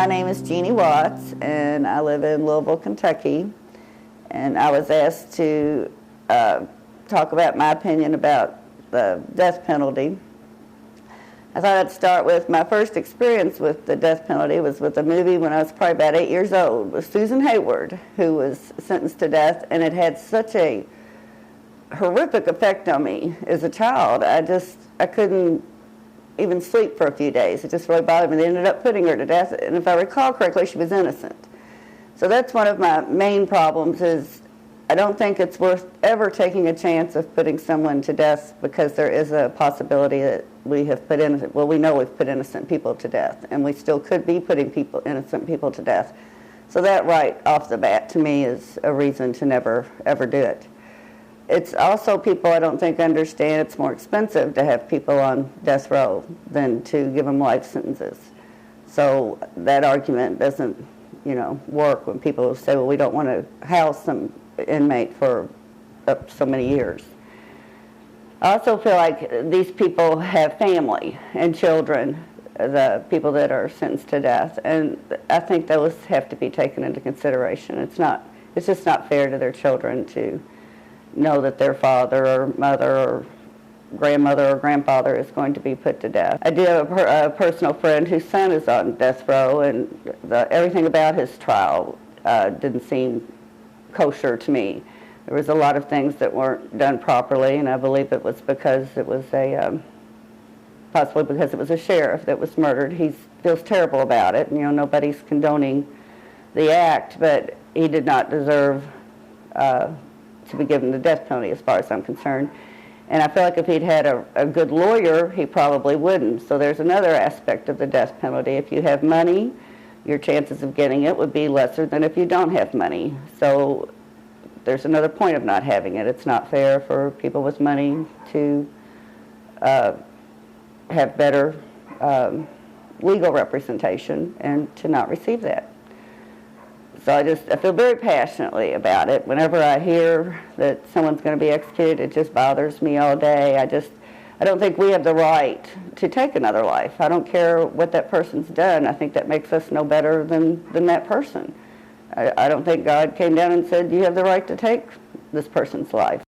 My name is Jeannie Watts, and I live in Louisville, Kentucky. And I was asked to talk about my opinion about the death penalty. I thought I'd start with my first experience with the death penalty was with a movie when I was probably about 8 years old with Susan Hayward, who was sentenced to death, and it had such a horrific effect on me as a child. I couldn't even sleep for a few days. It just really bothered me. They ended up putting her to death, and if I recall correctly, she was innocent. So that's one of my main problems is I don't think it's worth ever taking a chance of putting someone to death because there is a possibility that we know we've put innocent people to death, and we still could be putting innocent people to death. So that right off the bat to me is a reason to never ever do it. It's also people I don't think understand it's more expensive to have people on death row than to give them life sentences. So that argument doesn't, work when people say, well, we don't want to house some inmate for up so many years. I also feel like these people have family and children, the people that are sentenced to death, and I think those have to be taken into consideration. It's just not fair to their children to know that their father or mother or grandmother or grandfather is going to be put to death. I do have a personal friend whose son is on death row, and everything about his trial didn't seem kosher to me. There was a lot of things that weren't done properly, and I believe it was because it was possibly because it was a sheriff that was murdered. He feels terrible about it. Nobody's condoning the act, but he did not deserve to be given the death penalty as far as I'm concerned. And I feel like if he'd had a good lawyer, he probably wouldn't. So there's another aspect of the death penalty. If you have money, your chances of getting it would be lesser than if you don't have money. So there's another point of not having it. It's not fair for people with money to have better legal representation and to not receive that. So I feel very passionately about it. Whenever I hear that someone's going to be executed, it just bothers me all day. I don't think we have the right to take another life. I don't care what that person's done. I think that makes us no better than that person. I don't think God came down and said, you have the right to take this person's life.